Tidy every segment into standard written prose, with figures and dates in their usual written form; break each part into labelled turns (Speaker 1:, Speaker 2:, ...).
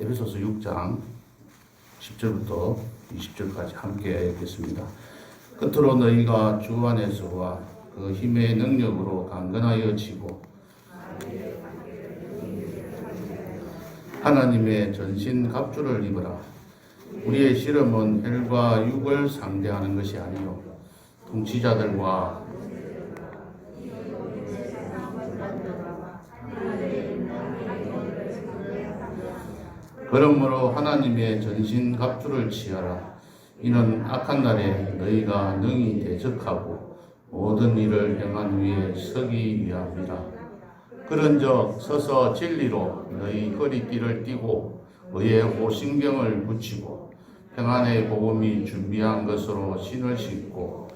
Speaker 1: 에베소서 6장 10절부터 20절까지 함께 읽겠습니다. 끝으로 너희가 주 안에서와 그 힘의 능력으로 강건하여 지고 하나님의 전신 갑주를 입으라. 우리의 실험은 혈과 육을 상대하는 것이 아니요 통치자들과 그러므로 하나님의 전신 갑주를 취하라. 이는 악한 날에 너희가 능히 대적하고 모든 일을 행한 후에 서기 위함이라. 그런즉 서서 진리로 너희 허리띠를 띠고 의의 호신병을 붙이고 평안의 복음이 준비한 것으로 신을 신고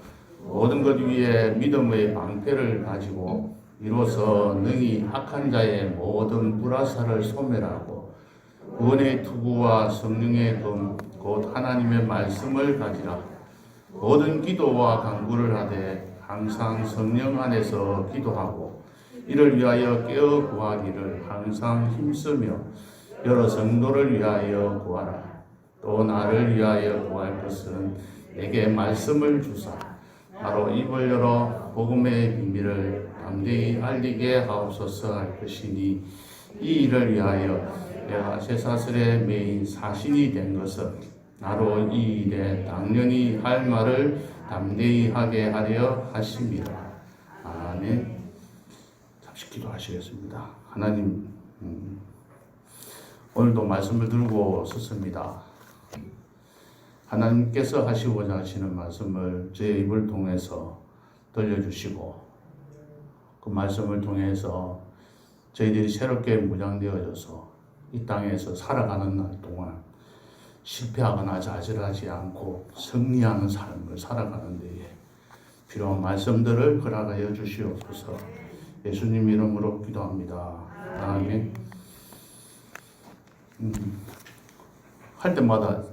Speaker 1: 모든 것 위에 믿음의 방패를 가지고 이로써 능히 악한 자의 모든 불화살을 소멸하고 구원의 투구와 성령의 검 곧 하나님의 말씀을 가지라. 모든 기도와 간구를 하되 항상 성령 안에서 기도하고 이를 위하여 깨어 구하기를 항상 힘쓰며 여러 성도를 위하여 구하라. 또 나를 위하여 구할 것은 내게 말씀을 주사 바로 입을 열어 복음의 비밀을 담대히 알리게 하옵소서 할 것이니 이 일을 위하여 내가 쇠사슬에 매인 사신이 된 것은 나로 이 일에 당연히 할 말을 담대히 하게 하려 하심이라. 아멘. 잠시 기도하시겠습니다. 하나님, 오늘도 말씀을 들고 섰습니다. 하나님께서 하시고자 하시는 말씀을 제 입을 통해서 들려주시고 그 말씀을 통해서 저희들이 새롭게 무장되어져서 이 땅에서 살아가는 날 동안 실패하거나 좌절하지 않고 승리하는 삶을 살아가는 데에 필요한 말씀들을 허락하여 주시옵소서. 예수님 이름으로 기도합니다. 아멘. 할 때마다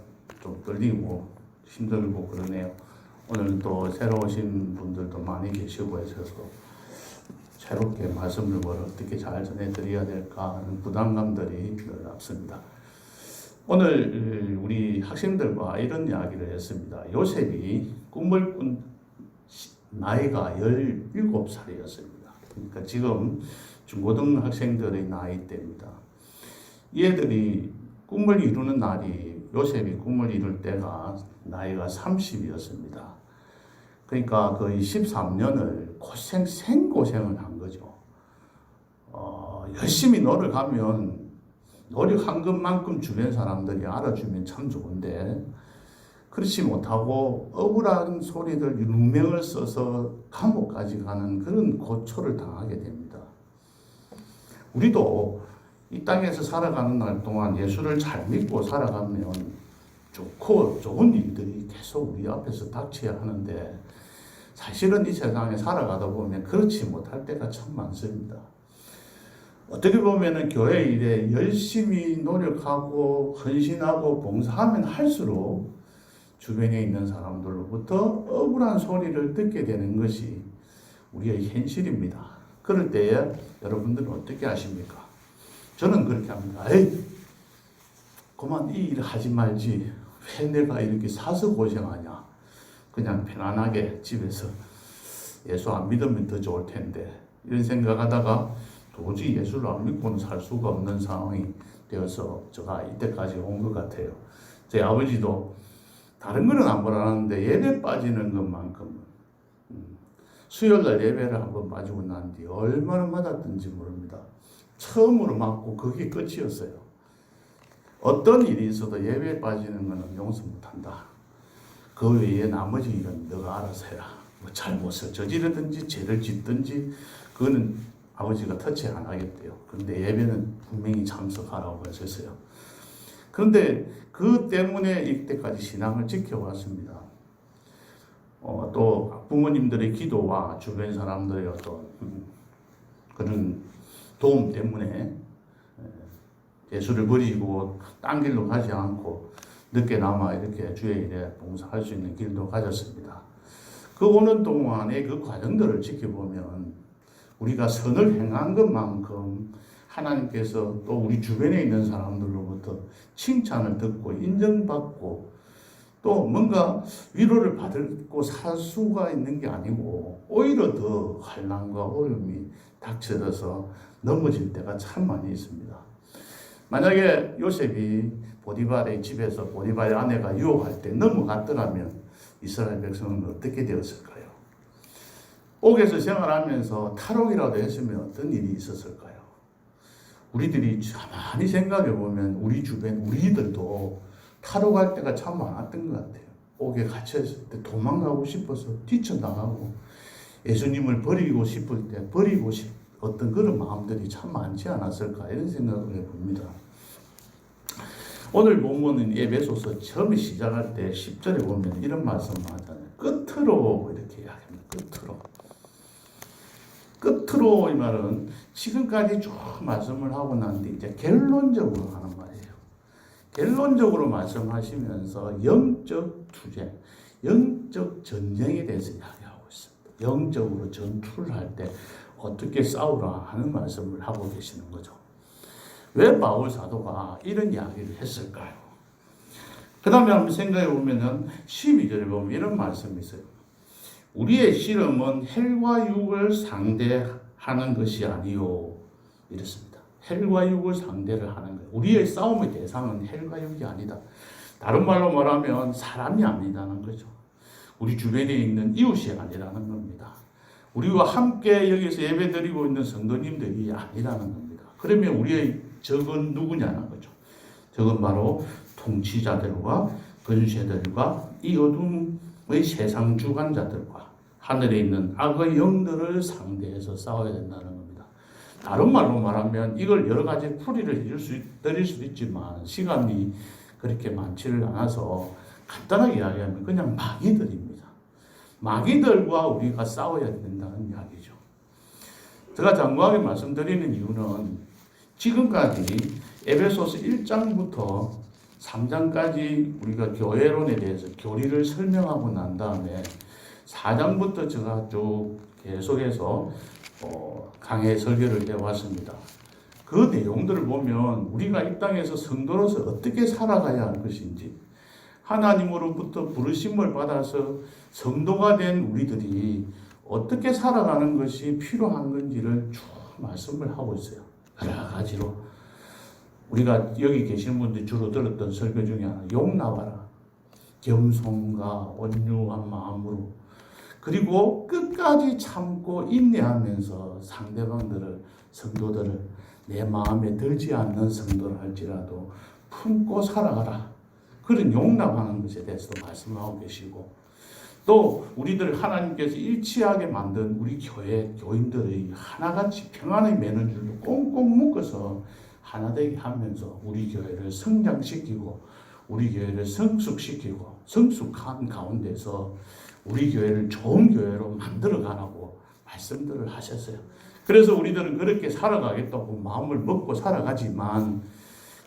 Speaker 1: 좀 떨리고 힘들고 그러네요. 오늘 또 새로 오신 분들도 많이 계시고 해서 새롭게 말씀을 어떻게 잘 전해드려야 될까 하는 부담감들이 늘 앞섭니다. 오늘 우리 학생들과 이런 이야기를 했습니다. 요셉이 꿈을 꾼 나이가 17살이었습니다. 그러니까 지금 중고등학생들의 나이대입니다. 얘들이 꿈을 이루는 날이 요셉이 꿈을 이룰 때가 나이가 30이었습니다. 그러니까 거의 13년을 생고생을 한 거죠. 열심히 노력하면 노력한 것만큼 주변 사람들이 알아주면 참 좋은데 그렇지 못하고 억울한 소리들 누명을 써서 감옥까지 가는 그런 고초를 당하게 됩니다. 우리도 이 땅에서 살아가는 날 동안 예수를 잘 믿고 살아가면 좋은 일들이 계속 우리 앞에서 닥쳐야 하는데 사실은 이 세상에 살아가다 보면 그렇지 못할 때가 참 많습니다. 어떻게 보면 교회 일에 열심히 노력하고 헌신하고 봉사하면 할수록 주변에 있는 사람들로부터 억울한 소리를 듣게 되는 것이 우리의 현실입니다. 그럴 때에 여러분들은 어떻게 하십니까? 저는 그렇게 합니다. 에이, 그만 이 일을 하지 말지. 왜 내가 이렇게 사서 고생하냐. 그냥 편안하게 집에서 예수 안 믿으면 더 좋을 텐데. 이런 생각하다가 도저히 예수를 안 믿고는 살 수가 없는 상황이 되어서 제가 이때까지 온 것 같아요. 제 아버지도 다른 거는 안 바라는데 예배 빠지는 것만큼은 수요일날 예배를 한번 빠지고 난 뒤 얼마나 맞았던지 모릅니다. 처음으로 맞고 그게 끝이었어요. 어떤 일이 있어도 예배에 빠지는 것은 용서 못한다. 그 외에 나머지 일은 너가 알아서 해라. 뭐 잘못을 저지르든지 죄를 짓든지 그거는 아버지가 터치 안 하겠대요. 그런데 예배는 분명히 참석하라고 하셨어요. 그런데 그 때문에 이때까지 신앙을 지켜왔습니다. 또 부모님들의 기도와 주변 사람들의 어떤 그런 도움 때문에 예수를 버리고 딴 길로 가지 않고 늦게 남아 이렇게 주의 일에 봉사할 수 있는 길도 가졌습니다. 그 오는 동안의 그 과정들을 지켜보면 우리가 선을 행한 것만큼 하나님께서 또 우리 주변에 있는 사람들로부터 칭찬을 듣고 인정받고 또 뭔가 위로를 받고 살 수가 있는 게 아니고 오히려 더 환난과 어려움이 닥쳐져서 넘어질 때가 참 많이 있습니다. 만약에 요셉이 보디발의 집에서 보디발의 아내가 유혹할 때 넘어갔더라면 이스라엘 백성은 어떻게 되었을까요? 옥에서 생활하면서 탈옥이라도 했으면 어떤 일이 있었을까요? 우리들이 가만히 생각해 보면 우리 주변 우리들도 탈옥할 때가 참 많았던 것 같아요. 옥에 갇혀있을 때 도망가고 싶어서 뛰쳐나가고 예수님을 버리고 싶을 때 어떤 그런 마음들이 참 많지 않았을까 이런 생각을 해봅니다. 오늘 본문은 에베소서 처음에 시작할 때 10절에 보면 이런 말씀을 하잖아요. 끝으로 이렇게 이야기합니다. 끝으로 이 말은 지금까지 쭉 말씀을 하고 난 뒤 이제 결론적으로 하는 말이에요. 결론적으로 말씀하시면서 영적 투쟁, 영적 전쟁에 대해서 이야기하고 있습니다. 영적으로 전투를 할 때 어떻게 싸우라 하는 말씀을 하고 계시는 거죠. 왜 바울 사도가 이런 이야기를 했을까요? 그 다음에 한번 생각해 보면은 12절에 보면 이런 말씀이 있어요. 우리의 씨름은 헬과 육을 상대하는 것이 아니요. 이랬습니다. 헬과 육을 상대를 하는 거예요. 우리의 싸움의 대상은 헬과 육이 아니다. 다른 말로 말하면 사람이 아니라는 거죠. 우리 주변에 있는 이웃이 아니라는 겁니다. 우리와 함께 여기서 예배드리고 있는 성도님들이 아니라는 겁니다. 그러면 우리의 적은 누구냐는 거죠. 적은 바로 통치자들과 권세들과 이 어둠의 세상 주관자들과 하늘에 있는 악의 영들을 상대해서 싸워야 된다는 겁니다. 다른 말로 말하면 이걸 여러 가지 풀이를 드릴 수도 있지만 시간이 그렇게 많지를 않아서 간단하게 이야기하면 그냥 마귀들입니다. 마귀들과 우리가 싸워야 된다는 이야기죠. 제가 장구하게 말씀드리는 이유는 지금까지 에베소서 1장부터 3장까지 우리가 교회론에 대해서 교리를 설명하고 난 다음에 4장부터 제가 쭉 계속해서 강해 설교를 해왔습니다. 그 내용들을 보면 우리가 이 땅에서 성도로서 어떻게 살아가야 할 것인지 하나님으로부터 부르심을 받아서 성도가 된 우리들이 어떻게 살아가는 것이 필요한 건지를 쭉 말씀을 하고 있어요. 여러 가지로 우리가 여기 계시는 분들이 주로 들었던 설교 중에 하나 용납하라. 겸손과 온유한 마음으로 그리고 끝까지 참고 인내하면서 상대방들을 성도들을 내 마음에 들지 않는 성도를 할지라도 품고 살아가라. 그런 용납하는 것에 대해서도 말씀하고 계시고 또 우리들 하나님께서 일치하게 만든 우리 교회 교인들의 하나같이 평안의 매는 줄로 꽁꽁 묶어서 하나 되게 하면서 우리 교회를 성장시키고 우리 교회를 성숙시키고 성숙한 가운데서 우리 교회를 좋은 교회로 만들어가라고 말씀들을 하셨어요. 그래서 우리들은 그렇게 살아가겠다고 마음을 먹고 살아가지만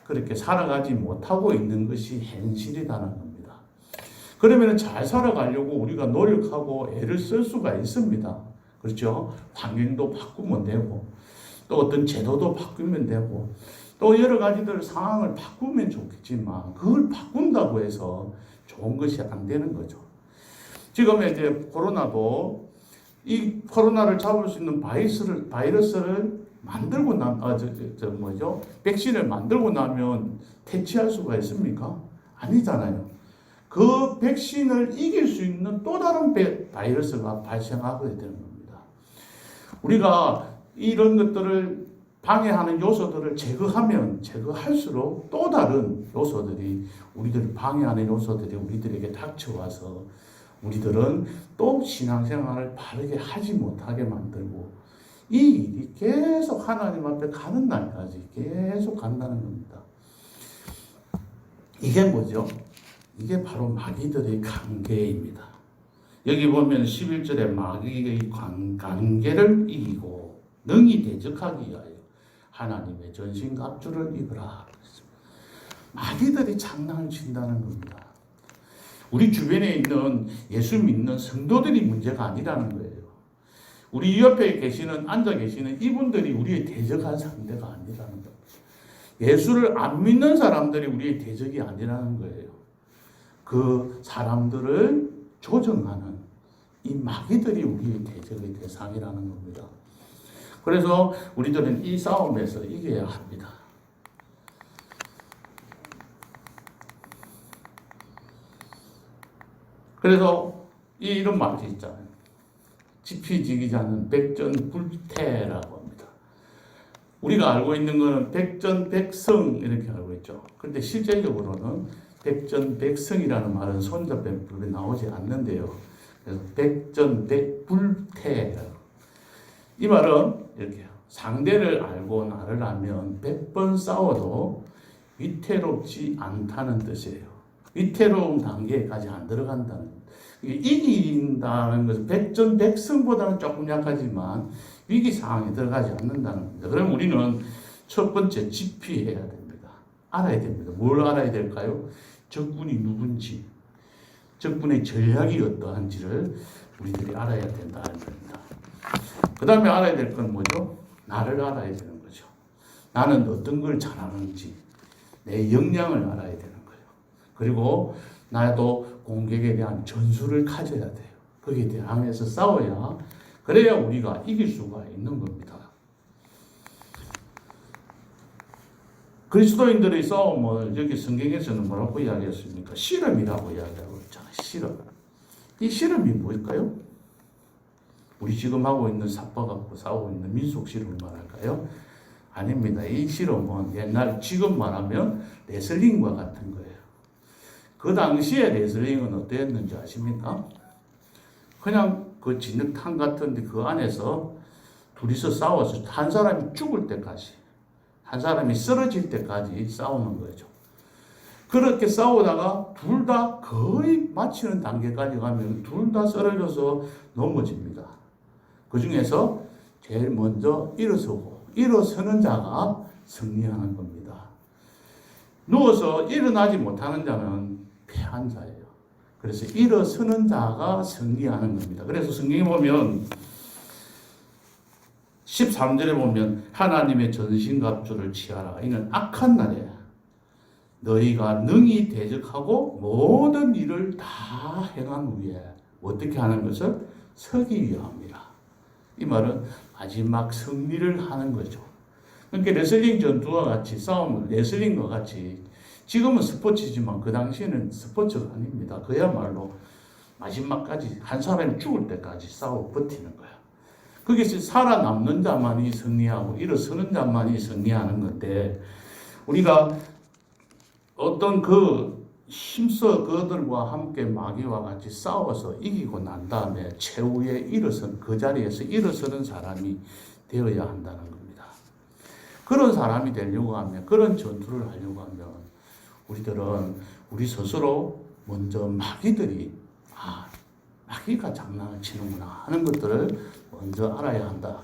Speaker 1: 그렇게 살아가지 못하고 있는 것이 현실이라는 겁니다. 그러면 잘 살아가려고 우리가 노력하고 애를 쓸 수가 있습니다. 그렇죠? 환경도 바꾸면 되고 또 어떤 제도도 바꾸면 되고 또 여러 가지들 상황을 바꾸면 좋겠지만 그걸 바꾼다고 해서 좋은 것이 안 되는 거죠. 지금 이제 코로나도 이 코로나를 잡을 수 있는 바이러스를 만들고 백신을 만들고 나면 퇴치할 수가 있습니까? 아니잖아요. 그 백신을 이길 수 있는 또 다른 바이러스가 발생하게 되는 겁니다. 우리가 이런 것들을 방해하는 요소들을 제거할수록 또 다른 요소들이 우리들을 방해하는 요소들이 우리들에게 닥쳐와서 우리들은 또 신앙생활을 바르게 하지 못하게 만들고 이 일이 계속 하나님 앞에 가는 날까지 계속 간다는 겁니다. 이게 뭐죠? 이게 바로 마귀들의 관계입니다. 여기 보면 11절에 마귀의 관계를 이기고 능히 대적하기 위하여 하나님의 전신갑주를 입으라. 마귀들이 장난을 친다는 겁니다. 우리 주변에 있는 예수 믿는 성도들이 문제가 아니라는 거예요. 우리 옆에 계시는, 앉아 계시는 이분들이 우리의 대적한 상대가 아니라는 겁니다. 예수를 안 믿는 사람들이 우리의 대적이 아니라는 거예요. 그 사람들을 조정하는 이 마귀들이 우리의 대적의 대상이라는 겁니다. 그래서 우리들은 이 싸움에서 이겨야 합니다. 그래서 이런 말이 있잖아요. 지피지기자는 백전불태라고 합니다. 우리가 알고 있는 것은 백전백승 이렇게 알고 있죠. 그런데 실제적으로는 백전백승이라는 말은 손자병법에 나오지 않는데요. 그래서 백전백불태라고. 이 말은 이렇게요. 상대를 알고 나를 알면 100번 싸워도 위태롭지 않다는 뜻이에요. 위태로운 단계까지 안 들어간다는 겁니다. 이긴다는 것은 백전백승보다는 조금 약하지만 위기 상황에 들어가지 않는다는 겁니다. 그럼 우리는 첫 번째 지피해야 됩니다. 알아야 됩니다. 뭘 알아야 될까요? 적군이 누군지, 적군의 전략이 어떠한지를 우리들이 알아야 된다는 겁니다. 그 다음에 알아야 될 건 뭐죠? 나를 알아야 되는 거죠. 나는 어떤 걸 잘하는지, 내 역량을 알아야 되는 거예요. 그리고 나도 공격에 대한 전술을 가져야 돼요. 거기에 대항해서 싸워야, 그래야 우리가 이길 수가 있는 겁니다. 그리스도인들의 싸움을 여기 성경에서는 뭐라고 이야기했습니까? 실험이라고 이야기하고 있잖아요. 실험. 이 실험이 뭘까요? 우리 지금 하고 있는 삽바 갖고 싸우고 있는 민속 실험을 말할까요? 아닙니다. 이 실험은 옛날, 지금 말하면 레슬링과 같은 거예요. 그 당시에 레슬링은 어땠는지 아십니까? 그냥 그 진흙탕 같은데 그 안에서 둘이서 싸워서 한 사람이 죽을 때까지, 한 사람이 쓰러질 때까지 싸우는 거죠. 그렇게 싸우다가 둘 다 거의 마치는 단계까지 가면 둘 다 쓰러져서 넘어집니다. 그 중에서 제일 먼저 일어서는 자가 승리하는 겁니다. 누워서 일어나지 못하는 자는 패한 자예요. 그래서 일어서는 자가 승리하는 겁니다. 그래서 성경에 보면 13절에 보면 하나님의 전신갑주를 취하라. 이는 악한 날에 너희가 능히 대적하고 모든 일을 다 행한 후에 어떻게 하는 것을 서기 위함이라. 이 말은 마지막 승리를 하는 거죠. 그러니까 레슬링 전투와 같이 싸움을 레슬링과 같이 지금은 스포츠지만 그 당시에는 스포츠가 아닙니다. 그야말로 마지막까지 한 사람이 죽을 때까지 싸워 버티는 거야. 거기서 살아남는 자만이 승리하고 일어서는 자만이 승리하는 건데 우리가 어떤 그 힘써 그들과 함께 마귀와 같이 싸워서 이기고 난 다음에 최후에 일어선 그 자리에서 일어서는 사람이 되어야 한다는 겁니다. 그런 사람이 되려고 하면 그런 전투를 하려고 하면 우리들은 우리 스스로 먼저 마귀가 장난을 치는구나 하는 것들을 먼저 알아야 한다.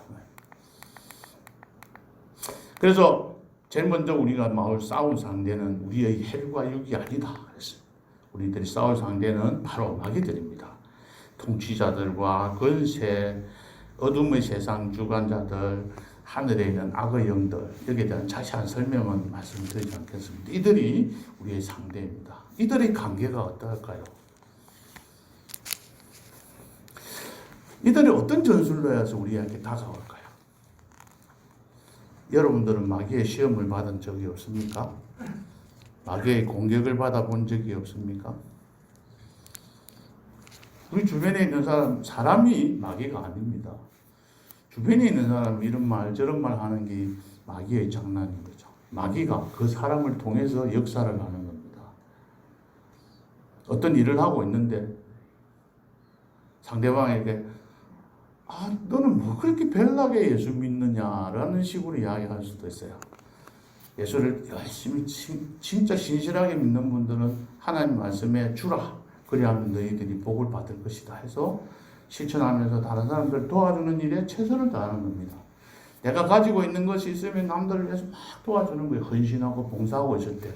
Speaker 1: 그래서 제일 먼저 우리가 싸울 상대는 우리의 혈과 육이 아니다. 그랬어요. 우리들이 싸울 상대는 바로 마귀들입니다. 통치자들과 권세, 어둠의 세상 주관자들, 하늘에 있는 악의 영들, 여기에 대한 자세한 설명은 말씀드리지 않겠습니다. 이들이 우리의 상대입니다. 이들의 관계가 어떨까요? 이들이 어떤 전술로 해서 우리에게 다가올까요? 여러분들은 마귀의 시험을 받은 적이 없습니까? 마귀의 공격을 받아본 적이 없습니까? 우리 주변에 있는 사람이 마귀가 아닙니다. 주변에 있는 사람이 이런 말 저런 말 하는 게 마귀의 장난인 거죠. 마귀가 그 사람을 통해서 역사를 하는 겁니다. 어떤 일을 하고 있는데 상대방에게 너는 뭐 그렇게 별나게 예수 믿느냐라는 식으로 이야기할 수도 있어요. 예수를 열심히 진짜 신실하게 믿는 분들은 하나님 말씀에 주라. 그래야만 너희들이 복을 받을 것이다 해서 실천하면서 다른 사람들 도와주는 일에 최선을 다하는 겁니다. 내가 가지고 있는 것이 있으면 남들을 위해서 막 도와주는 거예요. 헌신하고 봉사하고 있을 때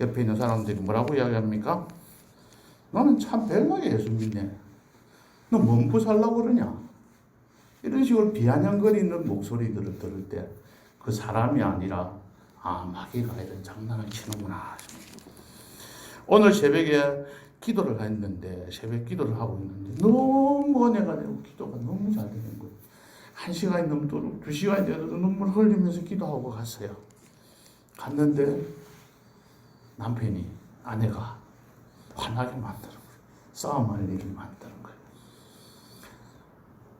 Speaker 1: 옆에 있는 사람들이 뭐라고 이야기합니까? 너는 참 별나게 예수 믿네. 너 뭐 먹고 살라고 그러냐? 이런 식으로 비아냥거리는 목소리들을 들을 때 그 사람이 아니라 마귀가 이런 장난을 치는구나. 오늘 새벽에 기도를 했는데 새벽 기도를 하고 있는데 너무 은혜가 되고 기도가 너무 잘 되는 거예요. 1시간이 넘도록 2시간이 되도록 눈물 흘리면서 기도하고 갔어요. 갔는데 남편이 아내가 화나게 만드는 거예요. 싸움할 일을 만드는 거예요.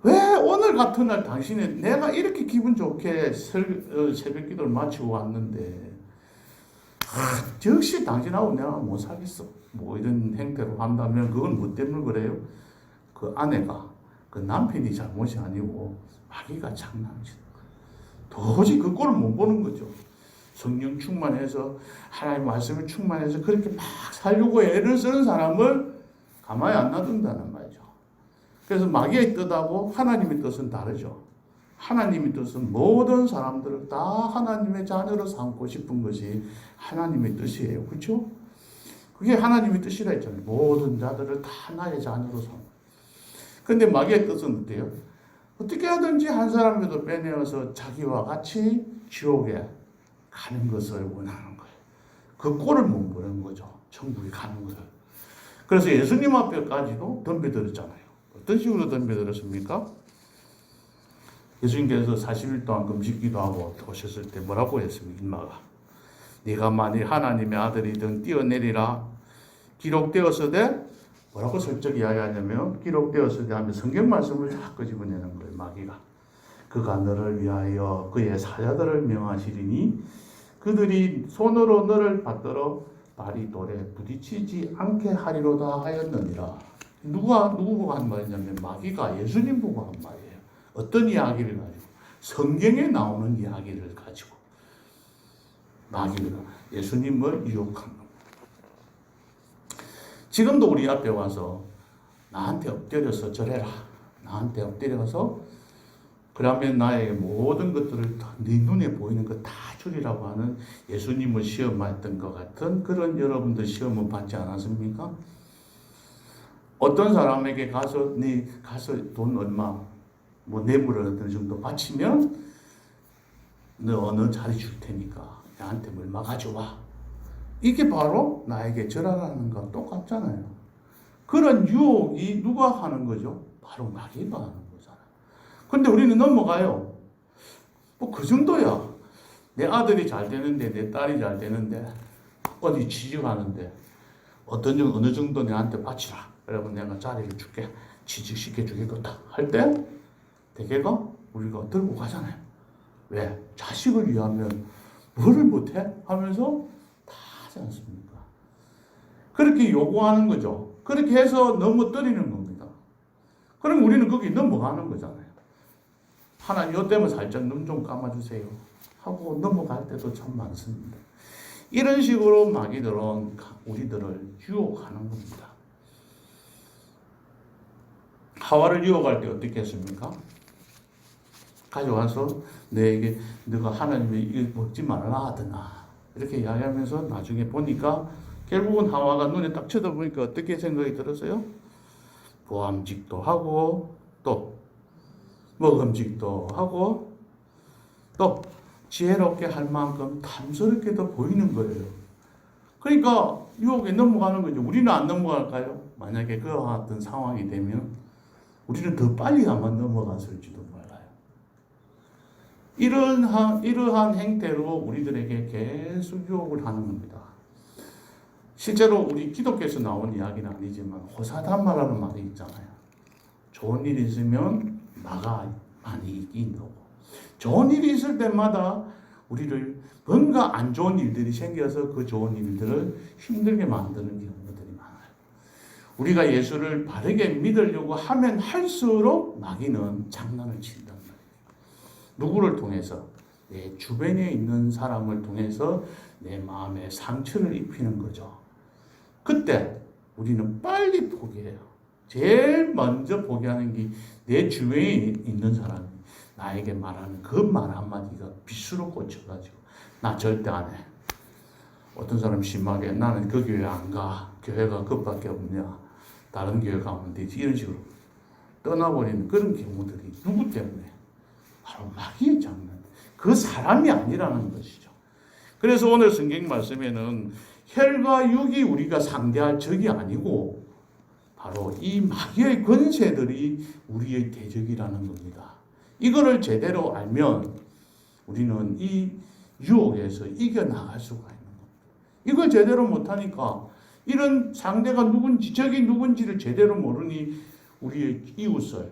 Speaker 1: 왜 오늘 같은 날 당신은 내가 이렇게 기분 좋게 새벽 기도를 마치고 왔는데 역시 당신하고 내가 못 살겠어. 뭐 이런 행태로 한다면 그건 뭐 때문에 그래요? 그 아내가 그 남편이 잘못이 아니고 마귀가 장난치는 거예요. 도저히 그 꼴을 못 보는 거죠. 성령 충만해서 하나님 말씀을 충만해서 그렇게 막 살려고 애를 쓰는 사람을 가만히 안 놔둔다는 말이죠. 그래서 마귀의 뜻하고 하나님의 뜻은 다르죠. 하나님의 뜻은 모든 사람들을 다 하나님의 자녀로 삼고 싶은 것이 하나님의 뜻이에요. 그렇죠? 그게 하나님의 뜻이라 했잖아요. 모든 자들을 다 나의 자녀로 삼고. 그런데 마귀의 뜻은 어때요? 어떻게 하든지 한 사람이라도 빼내어서 자기와 같이 지옥에 가는 것을 원하는 거예요. 그 꼴을 못 보는 거죠. 천국에 가는 것을. 그래서 예수님 앞에까지도 덤벼들었잖아요. 어떤 식으로 덤벼들었습니까? 예수님께서 40일 동안 금식 기도하고 오셨을 때 뭐라고 했습니까? 인마가 네가 만일 하나님의 아들이든 뛰어내리라 기록되었으되 뭐라고 설정 이야기하냐면 기록되었으되 하면 성경 말씀을 다 끄집어내는 거예요. 마귀가 그가 너를 위하여 그의 사자들을 명하시리니 그들이 손으로 너를 받들어 발이 돌에 부딪히지 않게 하리로다 하였느니라. 누구가 한 말이냐면 마귀가 예수님 보고 한 말이에요. 어떤 이야기를 가지고? 성경에 나오는 이야기를 가지고 마귀가 예수님을 유혹한 겁니다. 지금도 우리 앞에 와서 나한테 엎드려서 절해라. 나한테 엎드려서 그러면 나의 모든 것들을 네 눈에 보이는 것 다 주리라고 하는 예수님을 시험했던 것 같은 그런 여러분들 시험을 받지 않았습니까? 어떤 사람에게 가서 돈 얼마 뭐 뇌물을 어느 정도 바치면 너 어느 자리 줄 테니까 나한테 얼마 가져와. 이게 바로 나에게 절하라는 거 똑같잖아요. 그런 유혹이 누가 하는 거죠? 바로 마귀가 하는 거잖아요. 근데 우리는 넘어가요. 뭐 그 정도야. 내 아들이 잘 되는데 내 딸이 잘 되는데 어디 취직하는데 어느 정도 내한테 바치라. 여러분 내가 자리를 줄게. 취직시켜 주겠다. 할 때 대개가 우리가 들고 가잖아요. 왜? 자식을 위하면 뭐를 못해? 하면서 다 하지 않습니까? 그렇게 요구하는 거죠. 그렇게 해서 넘어뜨리는 겁니다. 그럼 우리는 거기 넘어가는 거잖아요. 하나님 이 때문에 살짝 눈 좀 감아주세요 하고 넘어갈 때도 참 많습니다. 이런 식으로 마귀들은 우리들을 유혹하는 겁니다. 하와를 유혹할 때 어떻게 했습니까? 가져와서 너에게 너가 하나님의 이거 먹지 말라 하더나 이렇게 이야기하면서 나중에 보니까 결국은 하와가 눈에 딱 쳐다보니까 어떻게 생각이 들었어요? 보암직도 하고 또 먹음직도 하고 또 지혜롭게 할 만큼 탐스럽게도 보이는 거예요. 그러니까 유혹에 넘어가는 거죠. 우리는 안 넘어갈까요? 만약에 그와 같은 상황이 되면 우리는 더 빨리 아마 넘어갔을지도 몰라요. 이러한 행태로 우리들에게 계속 유혹을 하는 겁니다. 실제로 우리 기독교에서 나온 이야기는 아니지만 호사단마라는 말이 있잖아요. 좋은 일이 있으면 마가 많이 있긴 거고 좋은 일이 있을 때마다 우리를 뭔가 안 좋은 일들이 생겨서 그 좋은 일들을 힘들게 만드는 경우들이 많아요. 우리가 예수를 바르게 믿으려고 하면 할수록 마귀는 장난을 친단 말이에요. 누구를 통해서? 내 주변에 있는 사람을 통해서 내 마음에 상처를 입히는 거죠. 그때 우리는 빨리 포기해요. 제일 먼저 포기하는 게 내 주변에 있는 사람이 나에게 말하는 그 말 한마디가 빗으로 꽂혀가지고 나 절대 안 해. 어떤 사람 심하게 나는 그 교회 안 가. 교회가 그밖에 없냐. 다른 교회 가면 되지. 이런 식으로 떠나버리는 그런 경우들이 누구 때문에? 바로 마귀의 장난. 그 사람이 아니라는 것이죠. 그래서 오늘 성경 말씀에는 혈과 육이 우리가 상대할 적이 아니고 바로 이 마귀의 권세들이 우리의 대적이라는 겁니다. 이거를 제대로 알면 우리는 이 유혹에서 이겨나갈 수가 있는 겁니다. 이걸 제대로 못하니까 이런 상대가 누군지 적이 누군지를 제대로 모르니 우리의 이웃을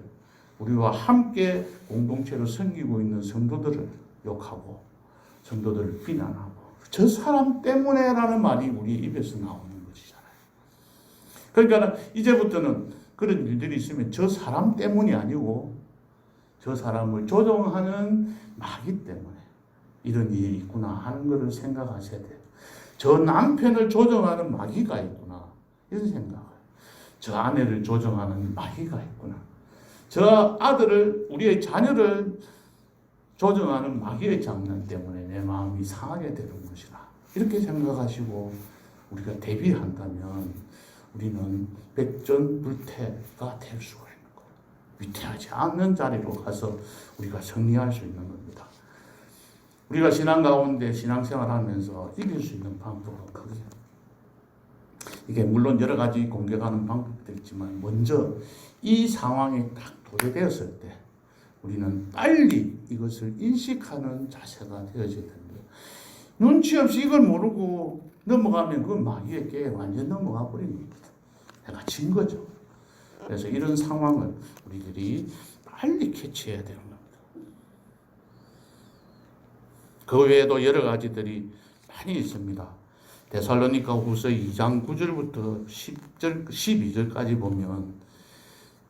Speaker 1: 우리와 함께 공동체로 섬기고 있는 성도들을 욕하고 성도들을 비난하고 저 사람 때문에라는 말이 우리 입에서 나오는 것이잖아요. 그러니까 이제부터는 그런 일들이 있으면 저 사람 때문이 아니고 저 사람을 조종하는 마귀 때문에 이런 일이 있구나 하는 것을 생각하셔야 돼요. 저 남편을 조종하는 마귀가 있구나 이런 생각을. 저 아내를 조종하는 마귀가 있구나. 저 아들을 우리의 자녀를 조종하는 마귀의 장난 때문에 내 마음이 상하게 되는 것이라. 이렇게 생각하시고 우리가 대비한다면 우리는 백전불태가 될 수가 있는 거예요. 위태하지 않는 자리로 가서 우리가 승리할 수 있는 겁니다. 우리가 신앙 가운데 신앙생활하면서 이길 수 있는 방법은 그게 이게 물론 여러 가지 공격하는 방법도 있지만 먼저 이 상황이 딱 도래되었을 때 우리는 빨리 이것을 인식하는 자세가 되어져야 됩니다. 눈치 없이 이걸 모르고 넘어가면 그 마귀의 깨에 완전 넘어가 버린 겁니다. 내가 진 거죠. 그래서 이런 상황을 우리들이 빨리 캐치해야 되는 겁니다. 그 외에도 여러 가지들이 많이 있습니다. 데살로니가 후서 2장 9절부터 10절, 12절까지 보면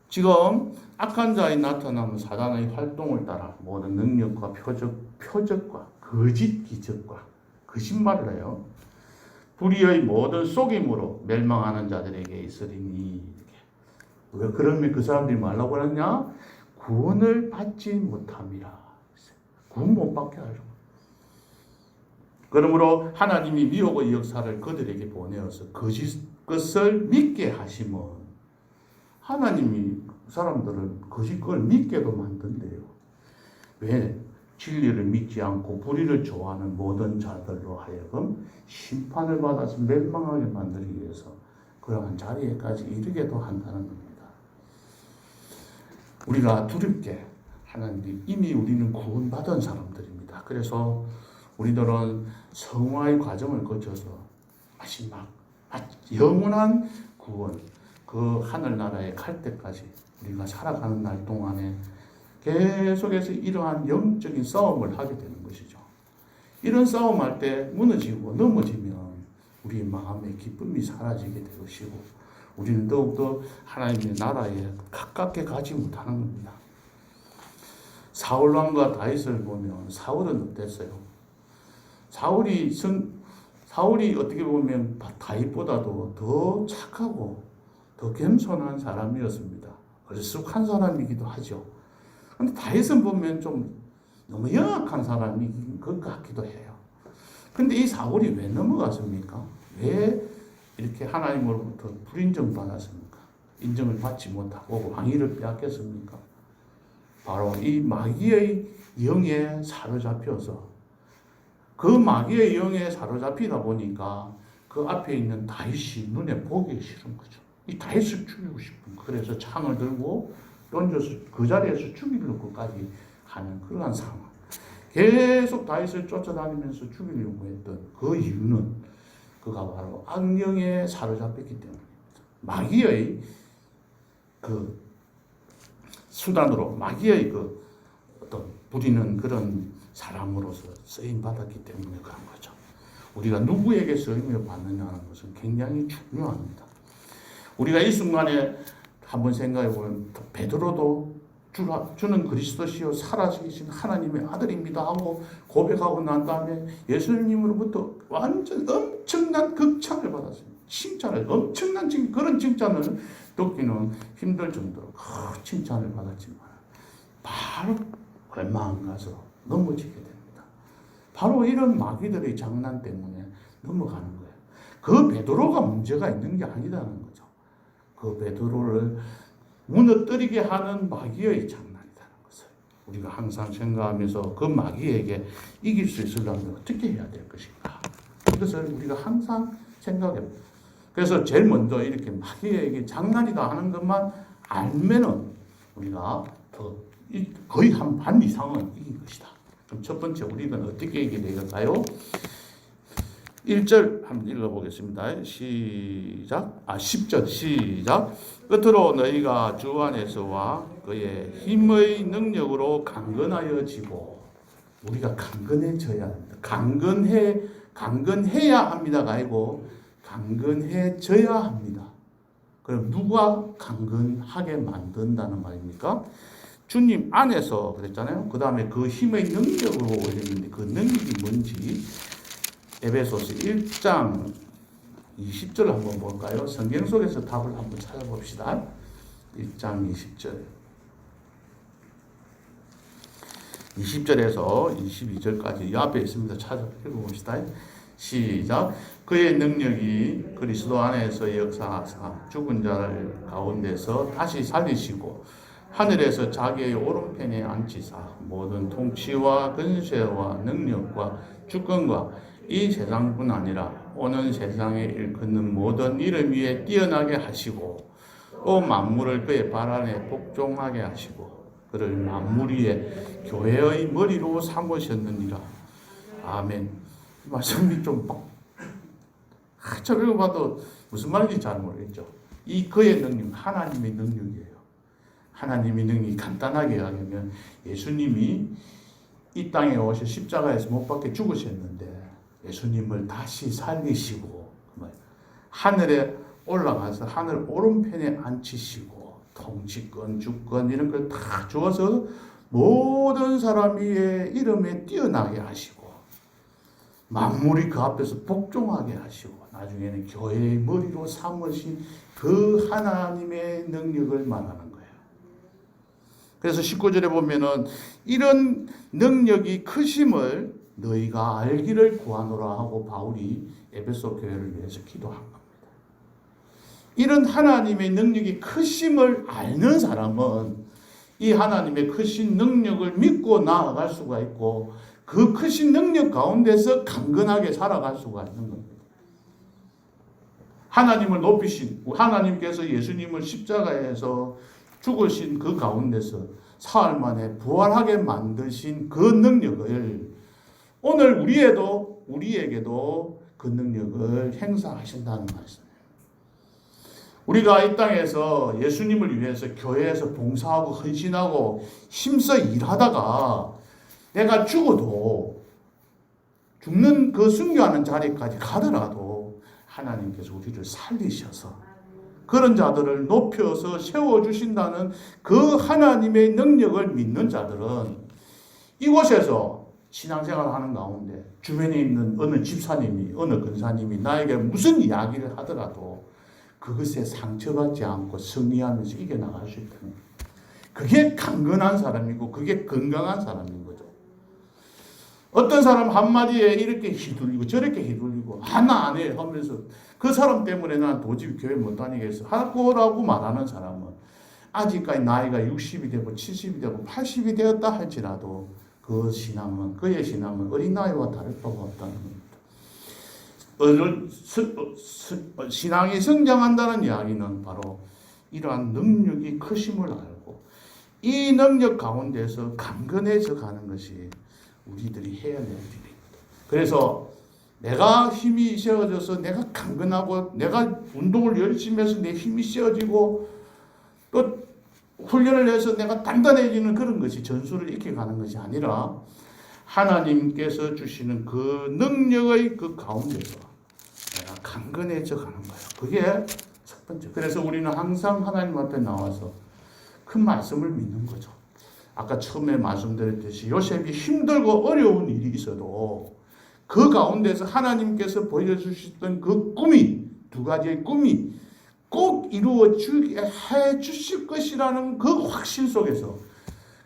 Speaker 1: 지금 악한 자의 나타나면 사단의 활동을 따라 모든 능력과 표적과 거짓 기적과 거짓말을 해요. 불의의 모든 속임으로 멸망하는 자들에게 있으리니. 왜 그러면 그 사람들이 말라고 하느냐? 구원을 받지 못함이라. 구원 못 받게 하려고. 그러므로 하나님이 미혹의 역사를 그들에게 보내어서 거짓 것을 믿게 하시면 하나님이 사람들을 거짓 걸 믿게도 만든대요. 왜? 진리를 믿지 않고 불의를 좋아하는 모든 자들로 하여금 심판을 받아서 멸망하게 만들기 위해서 그러한 자리에까지 이르게도 한다는 겁니다. 우리가 두렵게 하나님이 이미 우리는 구원받은 사람들입니다. 그래서 우리들은 성화의 과정을 거쳐서 마지막 영원한 구원, 그 하늘나라에 갈 때까지 우리가 살아가는 날 동안에 계속해서 이러한 영적인 싸움을 하게 되는 것이죠. 이런 싸움할 때 무너지고 넘어지면 우리 마음의 기쁨이 사라지게 될 것이고 우리는 더욱더 하나님의 나라에 가깝게 가지 못하는 겁니다. 사울왕과 다윗을 보면 사울은 어땠어요? 사울이 어떻게 보면 다윗보다도 더 착하고 더 겸손한 사람이었습니다. 어리숙한 사람이기도 하죠. 근데 다윗은 보면 좀 너무 영악한 사람인 것 같기도 해요. 근데 이 사울이 왜 넘어갔습니까? 왜 이렇게 하나님으로부터 불인정 받았습니까? 인정을 받지 못하고 왕위를 빼앗겼습니까? 바로 이 마귀의 영에 사로잡혀서 그 마귀의 영에 사로잡히다 보니까 그 앞에 있는 다윗이 눈에 보기 싫은 거죠. 이 다윗을 죽이고 싶은 거. 그래서 창을 들고 던져서 그 자리에서 죽이려고까지 하는 그러한 상황. 계속 다윗을 쫓아다니면서 죽이려고 했던 그 이유는 그가 바로 악령에 사로잡혔기 때문입니다. 마귀의 그 수단으로 마귀의 그 어떤 부리는 그런 사람으로서 쓰임 받았기 때문에 그런 거죠. 우리가 누구에게 쓰임을 받느냐는 것은 굉장히 중요합니다. 우리가 이 순간에 한번 생각해 보면 베드로도 주는 그리스도시요 살아계신 하나님의 아들입니다 하고 고백하고 난 다음에 예수님으로부터 완전 엄청난 극찬을 받았습니다. 칭찬을 엄청난 그런 칭찬을 듣기는 힘들 정도로 큰 칭찬을 받았지만 바로 얼마 안 가서 넘어지게 됩니다. 바로 이런 마귀들의 장난 때문에 넘어가는 거예요. 그 베드로가 문제가 있는 게 아니다는 거죠. 그 베드로를 무너뜨리게 하는 마귀의 장난이라는 것을 우리가 항상 생각하면서 그 마귀에게 이길 수 있으려면 어떻게 해야 될 것인가, 이것을 우리가 항상 생각해요. 그래서 제일 먼저 이렇게 마귀에게 장난이다 하는 것만 알면은 우리가 거의 한 반 이상은 이긴 것이다. 그럼 첫 번째 우리는 어떻게 이기게 될까요? 1절 한번 읽어보겠습니다. 시작. 10절 시작. 끝으로 너희가 주 안에서와 그의 힘의 능력으로 강건하여지고, 우리가 강건해져야 합니다. 강건해야 합니다가 아니고 강건해져야 합니다. 그럼 누가 강건하게 만든다는 말입니까? 주님 안에서 그랬잖아요. 그 다음에 그 힘의 능력으로 올렸는데 그 능력이 뭔지 에베소서 1장 20절을 한번 볼까요? 성경 속에서 답을 한번 찾아봅시다. 1장 20절. 20절에서 22절까지 이 앞에 있습니다. 찾아 읽어봅시다. 시작. 그의 능력이 그리스도 안에서 역사하사 죽은 자를 가운데서 다시 살리시고 하늘에서 자기의 오른편에 앉히사 모든 통치와 권세와 능력과 주권과 이 세상뿐 아니라 오는 세상에 일컫는 모든 이름 위에 뛰어나게 하시고 또 만물을 그의 발 안에 복종하게 하시고 그를 만물 위에 교회의 머리로 삼으셨느니라. 아멘. 이 말씀이 좀 한참 읽어봐도 무슨 말인지 잘 모르겠죠. 이 그의 능력, 하나님의 능력이에요. 하나님의 능력이 간단하게 이야기하면 예수님이 이 땅에 오셔 십자가에서 못 박혀 죽으셨는데 예수님을 다시 살리시고 하늘에 올라가서 하늘 오른편에 앉히시고 통치권, 주권 이런 걸 다 주어서 모든 사람 위에 이름에 뛰어나게 하시고 만물이 그 앞에서 복종하게 하시고 나중에는 교회의 머리로 삼으신 그 하나님의 능력을 말하는 거예요. 그래서 19절에 보면은 이런 능력이 크심을 너희가 알기를 구하노라 하고 바울이 에베소 교회를 위해서 기도한 겁니다. 이런 하나님의 능력이 크심을 아는 사람은 이 하나님의 크신 능력을 믿고 나아갈 수가 있고 그 크신 능력 가운데서 강건하게 살아갈 수가 있는 겁니다. 하나님을 높이신, 하나님께서 예수님을 십자가에서 죽으신 그 가운데서 사흘 만에 부활하게 만드신 그 능력을 오늘 우리에게도 그 능력을 행사하신다는 말씀이에요. 우리가 이 땅에서 예수님을 위해서 교회에서 봉사하고 헌신하고 힘써 일하다가 내가 죽어도 죽는 그 순교하는 자리까지 가더라도 하나님께서 우리를 살리셔서 그런 자들을 높여서 세워주신다는 그 하나님의 능력을 믿는 자들은 이곳에서 신앙생활을 하는 가운데 주변에 있는 어느 집사님이 어느 권사님이 나에게 무슨 이야기를 하더라도 그것에 상처받지 않고 승리하면서 이겨나갈 수 있다는 거예요. 그게 강건한 사람이고 그게 건강한 사람인 거죠. 어떤 사람 한마디에 이렇게 휘둘리고 저렇게 휘둘리고 하나 안 해 하면서 그 사람 때문에 난 도저히 교회 못 다니겠어 하고라고 말하는 사람은 아직까지 나이가 60이 되고 70이 되고 80이 되었다 할지라도 그의 신앙은 어린아이와 다를 바가 없다는 겁니다. 신앙이 성장한다는 이야기는 바로 이러한 능력이 크심을 알고 이 능력 가운데서 강건해져 가는 것이 우리들이 해야 될 일입니다. 그래서 내가 힘이 세워져서 내가 강건하고 내가 운동을 열심히 해서 내 힘이 세워지고 또 훈련을 해서 내가 단단해지는 그런 것이 전술을 익혀가는 것이 아니라 하나님께서 주시는 그 능력의 그 가운데서 내가 강건해져 가는 거예요. 그게 첫 번째. 그래서 우리는 항상 하나님 앞에 나와서 그 말씀을 믿는 거죠. 아까 처음에 말씀드렸듯이 요셉이 힘들고 어려운 일이 있어도 그 가운데서 하나님께서 보여주셨던 그 꿈이 두 가지의 꿈이 꼭 이루어지게 해 주실 것이라는 그 확신 속에서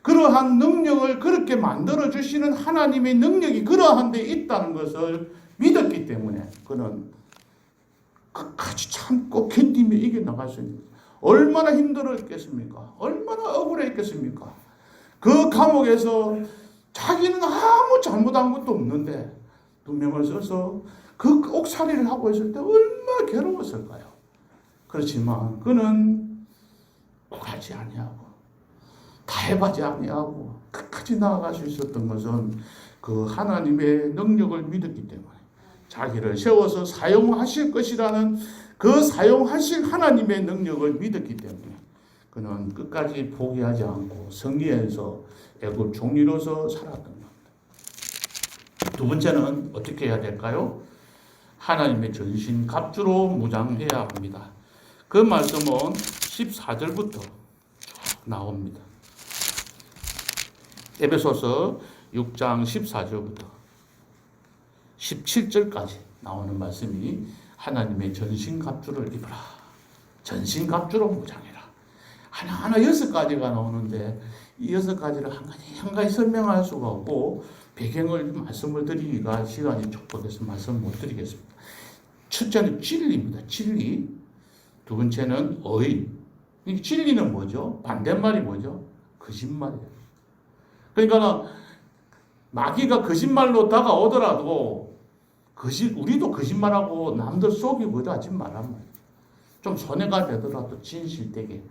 Speaker 1: 그러한 능력을 그렇게 만들어 주시는 하나님의 능력이 그러한 데 있다는 것을 믿었기 때문에 그는 끝까지 참고 견디며 이겨나갈 수 있는 거예요. 얼마나 힘들었겠습니까? 얼마나 억울했겠습니까? 그 감옥에서 자기는 아무 잘못한 것도 없는데 누명을 써서 그 옥살이를 하고 있을 때 얼마나 괴로웠을까요? 그렇지만 그는 굴하지 아니하고 타협하지 아니하고 끝까지 나아갈 수 있었던 것은 그 하나님의 능력을 믿었기 때문에, 자기를 세워서 사용하실 것이라는 그 사용하실 하나님의 능력을 믿었기 때문에 그는 끝까지 포기하지 않고 성리에서 애굽 총리로서 살았던 겁니다. 두 번째는 어떻게 해야 될까요? 하나님의 전신 갑주로 무장해야 합니다. 그 말씀은 14절부터 나옵니다. 에베소서 6장 14절부터 17절까지 나오는 말씀이 하나님의 전신 갑주를 입으라, 전신 갑주로 무장해라. 하나하나 6가지가 나오는데 이 6가지를 한 가지 설명할 수가 없고 배경을 말씀을 드리기가 시간이 촉박해서 말씀 못 드리겠습니다. 첫째는 진리입니다. 진리. 두 번째는 의. 이 진리는 뭐죠? 반대말이 뭐죠? 거짓말이에요. 그러니까 마귀가 거짓말로 다가오더라도 우리도 거짓말하고 남들 속이고자 하지 말란 말이에요. 좀 손해가 되더라도 진실되게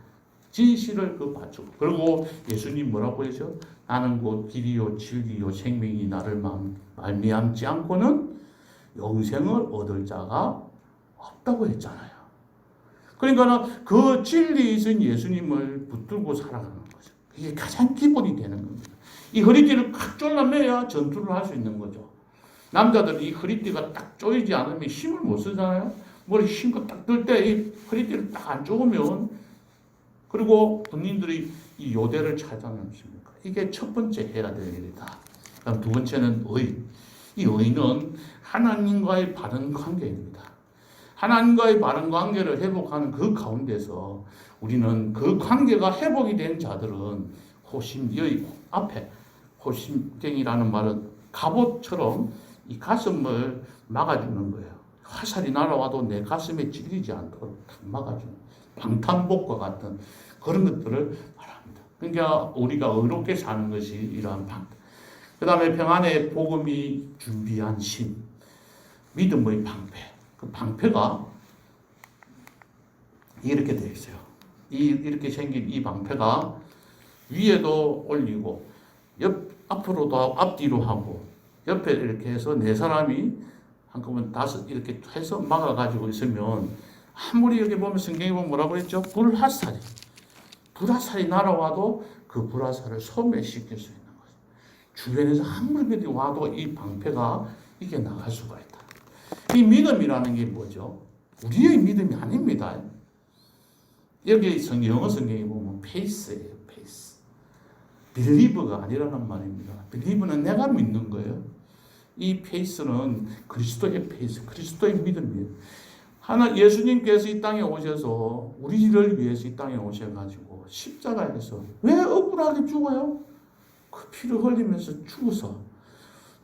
Speaker 1: 진실을 받죠. 그리고 예수님 뭐라고 했죠? 나는 곧 길이요 진리요 생명이 나를 말미암지 않고는 영생을 얻을 자가 없다고 했잖아요. 그러니까 그 진리이신 예수님을 붙들고 살아가는 거죠. 그게 가장 기본이 되는 겁니다. 이 허리띠를 꽉 졸라매야 전투를 할 수 있는 거죠. 남자들이 이 허리띠가 딱 조이지 않으면 힘을 못 쓰잖아요. 머리 힘껏 딱 들 때 이 허리띠를 딱 안 조으면, 그리고 군인들이 이 요대를 차지 않습니까? 이게 첫 번째 해야 될 일이다. 그다음 두 번째는 의. 이 의는 하나님과의 바른 관계입니다. 하나님과의 바른 관계를 회복하는 그 가운데서 우리는 그 관계가 회복이 된 자들은 호심의 앞에, 호심경이라는 말은 갑옷처럼 이 가슴을 막아주는 거예요. 화살이 날아와도 내 가슴에 찔리지 않도록 막아주는 방탄복과 같은 그런 것들을 말합니다. 그러니까 우리가 의롭게 사는 것이 이러한 방탄. 그 다음에 평안의 복음이 준비한 심, 믿음의 방패. 그 방패가 이렇게 되어 있어요. 이렇게 생긴 이 방패가 위에도 올리고 앞으로도 앞뒤로 하고 옆에 이렇게 해서 네 사람이 한꺼번에 5 이렇게 해서 막아가지고 있으면, 아무리 여기 보면 성경에 보면 뭐라고 했죠? 불화살이 날아와도 그 불화살을 소멸시킬 수 있는 거죠. 주변에서 아무리 와도 이 방패가 이게 나갈 수가 있다. 이 믿음이라는 게 뭐죠? 우리의 믿음이 아닙니다. 여기 영어 성경에 보면 페이스예요. 페이스. 빌리브가 아니라는 말입니다. 빌리브는 내가 믿는 거예요. 이 페이스는 그리스도의 페이스, 그리스도의 믿음이에요. 예수님께서 이 땅에 오셔서 우리를 위해서 이 땅에 오셔가지고 십자가에서 왜 억울하게 죽어요? 그 피를 흘리면서 죽어서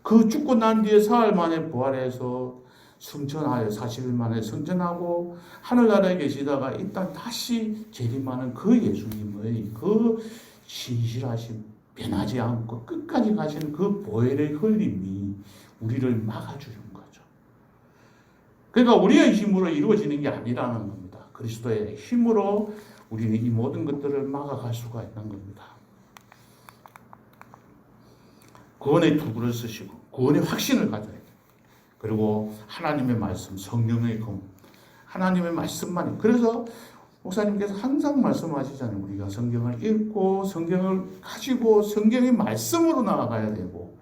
Speaker 1: 그 죽고 난 뒤에 사흘 만에 부활해서 승천하여 40일 만에 승천하고 하늘나라에 계시다가 이 땅 다시 재림하는 그 예수님의 그 신실하심, 변하지 않고 끝까지 가시는 그 보혈의 흘림이 우리를 막아주는 거죠. 그러니까 우리의 힘으로 이루어지는 게 아니라는 겁니다. 그리스도의 힘으로 우리는 이 모든 것들을 막아갈 수가 있는 겁니다. 구원의 투구를 쓰시고 구원의 확신을 가져야 돼요. 그리고 하나님의 말씀, 성령의 검, 하나님의 말씀만이. 그래서 목사님께서 항상 말씀하시잖아요. 우리가 성경을 읽고 성경을 가지고 성경의 말씀으로 나아가야 되고,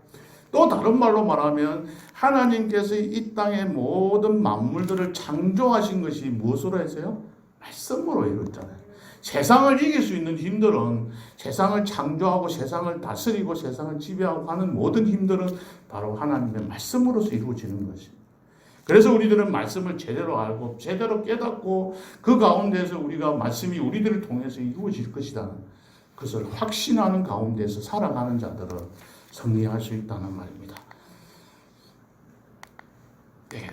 Speaker 1: 또 다른 말로 말하면 하나님께서 이 땅의 모든 만물들을 창조하신 것이 무엇으로 해서요? 말씀으로 이루었잖아요. 세상을 이길 수 있는 힘들은, 세상을 창조하고 세상을 다스리고 세상을 지배하고 하는 모든 힘들은 바로 하나님의 말씀으로서 이루어지는 것입니다. 그래서 우리들은 말씀을 제대로 알고 제대로 깨닫고 그 가운데서 우리가 말씀이 우리들을 통해서 이루어질 것이다, 그것을 확신하는 가운데서 살아가는 자들은 승리할 수 있다는 말입니다. 네.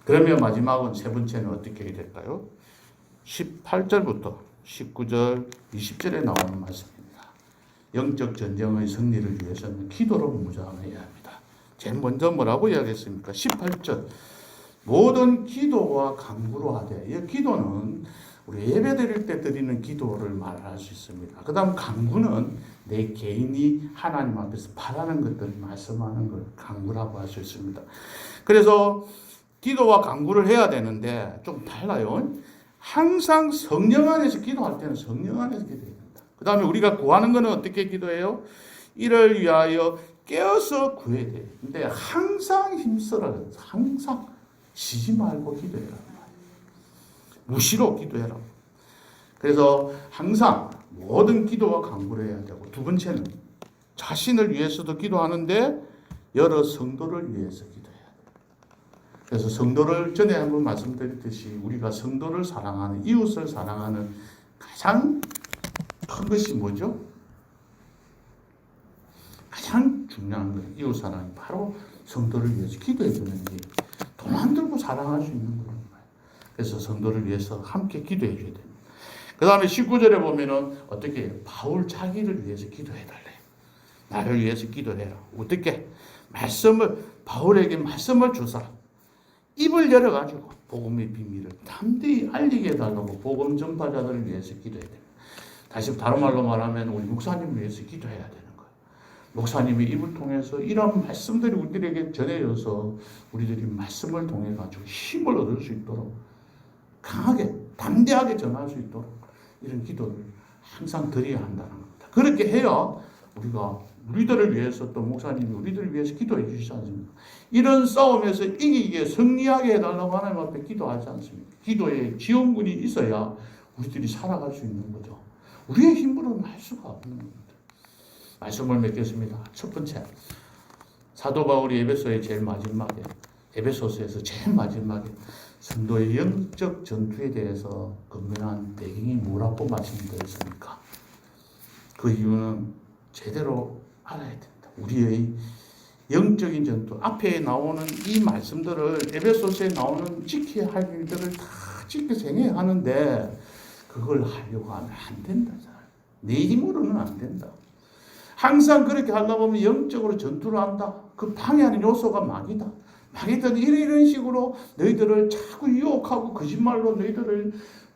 Speaker 1: 그러면 마지막은 세 번째는 어떻게 해야 될까요? 18절부터 19절, 20절에 나오는 말씀입니다. 영적 전쟁의 승리를 위해서는 기도로 무장해야 합니다. 제일 먼저 뭐라고 이야기했습니까? 18절. 모든 기도와 간구로 하되. 이 기도는 우리 예배 드릴 때 드리는 기도를 말할 수 있습니다. 그 다음 간구는 내 개인이 하나님 앞에서 바라는 것들을 말씀하는 걸 간구라고 할 수 있습니다. 그래서 기도와 간구를 해야 되는데 좀 달라요. 항상 성령 안에서 기도할 때는 성령 안에서 기도해야 된다. 그 다음에 우리가 구하는 것은 어떻게 기도해요? 이를 위하여 깨어서 구해야 돼요. 근데 항상 힘써라. 항상 쉬지 말고 기도해라. 무시로 기도해라. 그래서 항상 모든 기도와 간구를 해야 되고, 두 번째는 자신을 위해서도 기도하는데 여러 성도를 위해서 기도해야 돼요. 그래서 성도를 전에 한번 말씀드렸듯이 우리가 성도를 사랑하는, 이웃을 사랑하는 가장 큰 것이 뭐죠? 가장 중요한 거예요. 이웃 사랑이 바로 성도를 위해서 기도해 주는 게 돈 안 들고 사랑할 수 있는 거예요. 그래서 성도를 위해서 함께 기도해 줘야 됩니다. 그 다음에 19절에 보면은 어떻게 해요? 바울 자기를 위해서 기도해 달래요. 나를 위해서 기도해라. 어떻게? 바울에게 말씀을 주사 입을 열어가지고 복음의 비밀을 담대히 알리게 해달라고 복음 전파자들을 위해서 기도해야 됩니다. 다시 다른 말로 말하면 우리 목사님을 위해서 기도해야 되는 거예요. 목사님이 입을 통해서 이런 말씀들이 우리들에게 전해져서 우리들이 말씀을 통해 가지고 힘을 얻을 수 있도록 강하게 담대하게 전할 수 있도록 이런 기도를 항상 드려야 한다는 겁니다. 그렇게 해야 우리가 우리들을 위해서 또 목사님이 우리들을 위해서 기도해 주시지 않습니까? 이런 싸움에서 이기게 승리하게 해달라고 하나님 앞에 기도하지 않습니까? 기도에 지원군이 있어야 우리들이 살아갈 수 있는 거죠. 우리의 힘으로는 할 수가 없는 겁니다. 말씀을 맺겠습니다. 첫 번째, 사도 바울이 에베소의 제일 마지막에, 에베소서에서 제일 마지막에 성도의 영적 전투에 대해서 근면한 배경이 뭐라고 말씀드렸습니까? 그 이유는 제대로 알아야 된다. 우리의 영적인 전투, 앞에 나오는 이 말씀들을, 에베소서에 나오는 지켜야 할 일들을 다 지켜서 행해야 하는데 그걸 하려고 하면 안 된다. 내 힘으로는 안 된다. 항상 그렇게 하려고 하면 영적으로 전투를 한다. 그 방해하는 요소가 마귀다. 마귀들은 이런 식으로 너희들을 자꾸 유혹하고 거짓말로 너희들을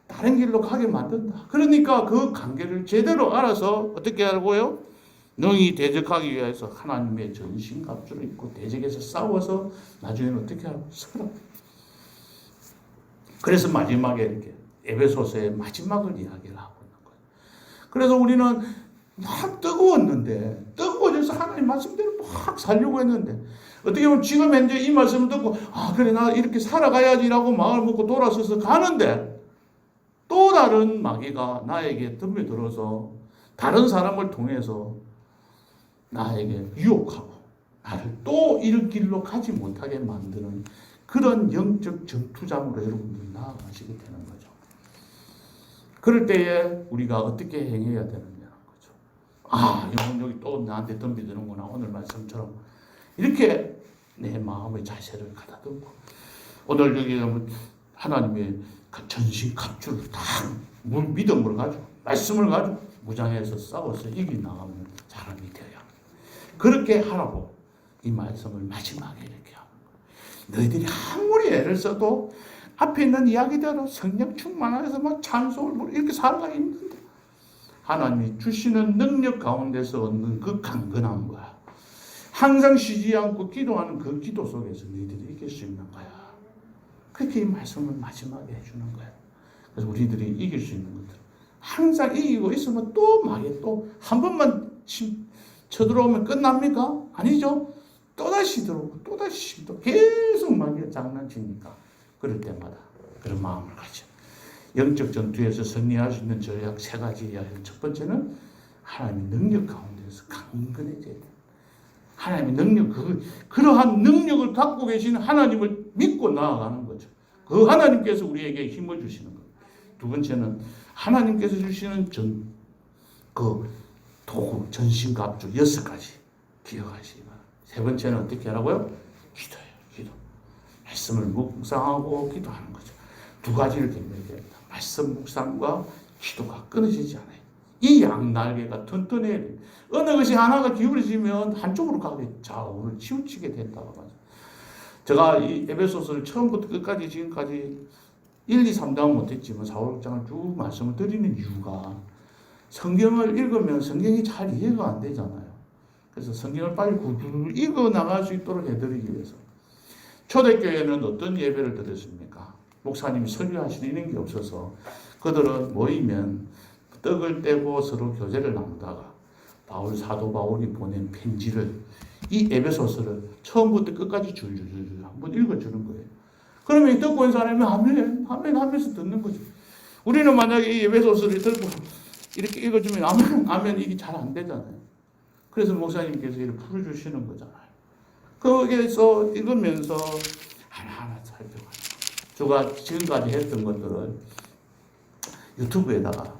Speaker 1: 다른 길로 가게 만든다. 그러니까 그 관계를 제대로 알아서 어떻게 하라고요? 능히 대적하기 위해서 하나님의 전신갑주를 입고 대적에서 싸워서 나중에는 어떻게 하라고? 서라. 그래서 마지막에 이렇게 에베소서의 마지막을 이야기를 하고 있는 거예요. 그래서 우리는 막 뜨거웠는데, 뜨거워져서 하나님 말씀대로 막 살려고 했는데, 어떻게 보면 지금 현재 이 말씀을 듣고, 그래, 나 이렇게 살아가야지라고 마음을 먹고 돌아서서 가는데, 또 다른 마귀가 나에게 덤벼들어서 다른 사람을 통해서 나에게 유혹하고, 나를 또 이런 길로 가지 못하게 만드는 그런 영적 전투장으로 여러분들이 나아가시게 되는 거죠. 그럴 때에 우리가 어떻게 행해야 되느냐. 영혼 여기 또 나한테 덤비드는구나. 오늘 말씀처럼 이렇게 내 마음의 자세를 가다듬고, 오늘 여기 하나님의 전신 갑주를 다 믿음을 가지고 말씀을 가지고 무장해서 싸워서 이겨나가는 사람이 되어야 합니다. 그렇게 하라고 이 말씀을 마지막에 이렇게 하는 거예요. 너희들이 아무리 애를 써도 앞에 있는 이야기대로 성령 충만해서 막 찬송을 이렇게 살아가 있는데 하나님이 주시는 능력 가운데서 얻는 그 강건함과 항상 쉬지 않고 기도하는 그 기도 속에서 너희들이 이길 수 있는 거야. 그렇게 이 말씀을 마지막에 해주는 거야. 그래서 우리들이 이길 수 있는 것들. 항상 이기고 있으면 또 마귀 또 한 번만 쳐들어오면 끝납니까? 아니죠. 또다시 들어오고 또다시 또 계속 마귀가 장난치니까 그럴 때마다 그런 마음을 가져. 영적 전투에서 승리할 수 있는 전략 세 가지야. 첫 번째는 하나님의 능력 가운데서 강건해져야 돼. 하나님의 능력, 그러한 능력을 갖고 계시는 하나님을 믿고 나아가는 거죠. 그 하나님께서 우리에게 힘을 주시는 거예요. 두 번째는 하나님께서 주시는 도구, 전신갑주 6가지 기억하시기 바랍니다. 세 번째는 어떻게 하라고요? 기도예요. 기도. 말씀을 묵상하고 기도하는 거죠. 두 가지를 경험해야 됩니다. 말씀 묵상과 기도가 끊어지지 않아요. 이 양날개가 튼튼해야 돼요. 어느 것이 하나가 기울어지면 한쪽으로 가게 좌우를 치우치게 된다고 하죠. 제가 이 에베소서를 처음부터 끝까지 지금까지 1, 2, 3장은 못했지만 4, 5장을 쭉 말씀을 드리는 이유가 성경을 읽으면 성경이 잘 이해가 안 되잖아요. 그래서 성경을 빨리 구두를 읽어 나갈 수 있도록 해드리기 위해서. 초대교회는 어떤 예배를 드렸습니까? 목사님이 설교하시는 게 없어서 그들은 모이면 떡을 떼고 서로 교제를 나누다가 사도 바울이 보낸 편지를 이 에베소서를 처음부터 끝까지 줄줄줄 한번 읽어주는 거예요. 그러면 이 듣고 있는 사람이 아멘 하면서 듣는 거죠. 우리는 만약에 이 에베소서를 들고 이렇게 읽어주면 아멘 이게 잘 안 되잖아요. 그래서 목사님께서 이렇게 풀어주시는 거잖아요. 거기에서 읽으면서 하나하나 살펴가요. 제가 지금까지 했던 것들을 유튜브에다가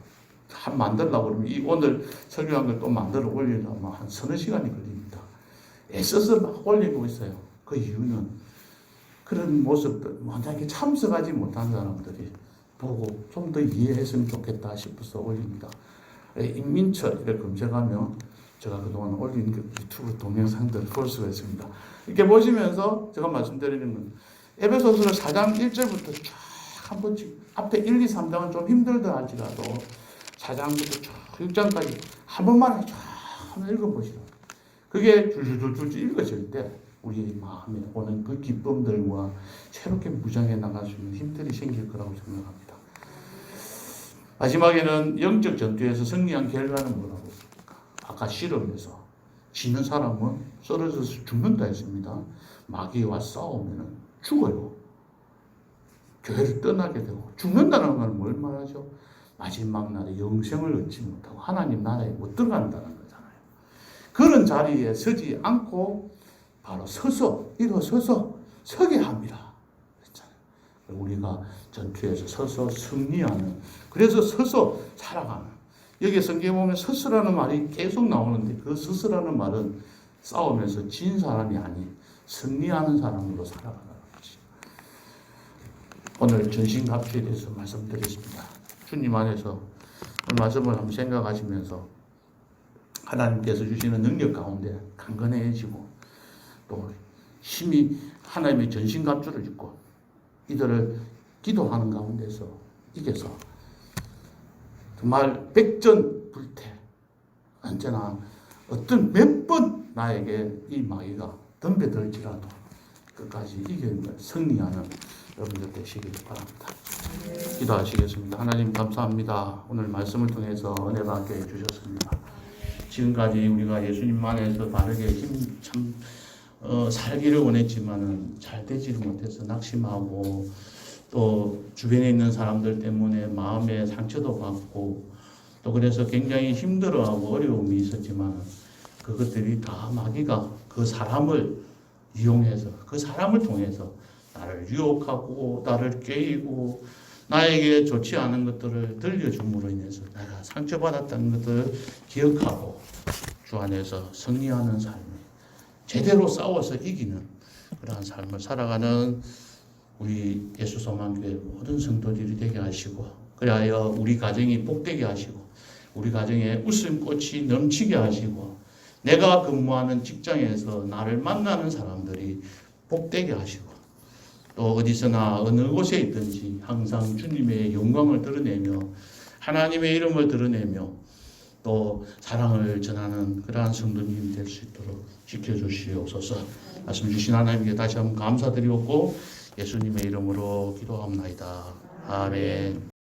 Speaker 1: 만들려고 그러면 이 오늘 설교한 걸 또 만들어 올리려면 한 서너 시간이 걸립니다. 애써서 막 올리고 있어요. 그 이유는 그런 모습들, 만약에 참석하지 못한 사람들이 보고 좀 더 이해했으면 좋겠다 싶어서 올립니다. 임민철을 검색하면 제가 그동안 올린 유튜브 동영상들을 볼 수가 있습니다. 이렇게 보시면서 제가 말씀드리는 건 에베소서 4장 1절부터 쫙 한 번씩 앞에 1, 2, 3장은 좀 힘들다 할지라도 4장부터 쭉 6장까지 한 번만에 쫙 한번 읽어보시라고. 그게 줄줄줄줄 읽어질 때 우리 마음에 오는 그 기쁨들과 새롭게 무장해 나갈 수 있는 힘들이 생길 거라고 생각합니다. 마지막에는 영적 전투에서 승리한 결과는 뭐라고 했습니까? 아까 실험에서 지는 사람은 쓰러져서 죽는다 했습니다. 마귀와 싸우면 죽어요. 교회를 떠나게 되고 죽는다는 건 뭘 말하죠? 마지막 날에 영생을 얻지 못하고 하나님 나라에 못 들어간다는 거잖아요. 그런 자리에 서지 않고 바로 일어서서 서게 합니다. 그랬잖아요. 우리가 전투에서 서서 승리하는, 그래서 서서 살아가는. 여기 성경에 보면 서서라는 말이 계속 나오는데 그 서서라는 말은 싸우면서 진 사람이 아닌 승리하는 사람으로 살아가는 것이. 오늘 전신갑주에 대해서 말씀드렸습니다. 주님 안에서 말씀을 한번 생각하시면서 하나님께서 주시는 능력 가운데 강건해지고 또 힘이 하나님의 전신갑주를 입고 이들을 기도하는 가운데서 이겨서 정말 백전불태 언제나 어떤 몇 번 나에게 이 마귀가 덤벼들지라도 끝까지 이기는 승리하는 여러분들 되시길 바랍니다. 기도하시겠습니다. 하나님 감사합니다. 오늘 말씀을 통해서 은혜 받게 해주셨습니다. 지금까지 우리가 예수님 안에서 바르게 살기를 원했지만은 잘 되지를 못해서 낙심하고 또 주변에 있는 사람들 때문에 마음에 상처도 받고 또 그래서 굉장히 힘들어하고 어려움이 있었지만 그것들이 다 마귀가 그 사람을 이용해서 그 사람을 통해서 나를 유혹하고 나를 깨이고 나에게 좋지 않은 것들을 들려줌으로 인해서 내가 상처받았다는 것들을 기억하고 주 안에서 승리하는 삶, 제대로 싸워서 이기는 그러한 삶을 살아가는 우리 예수소망교회 모든 성도들이 되게 하시고 그리하여 우리 가정이 복되게 하시고 우리 가정에 웃음꽃이 넘치게 하시고 내가 근무하는 직장에서 나를 만나는 사람들이 복되게 하시고 또 어디서나 어느 곳에 있든지 항상 주님의 영광을 드러내며 하나님의 이름을 드러내며 또 사랑을 전하는 그러한 성도님이 될 수 있도록 지켜주시옵소서. 말씀 주신 하나님께 다시 한번 감사드리고 예수님의 이름으로 기도합니다. 아멘.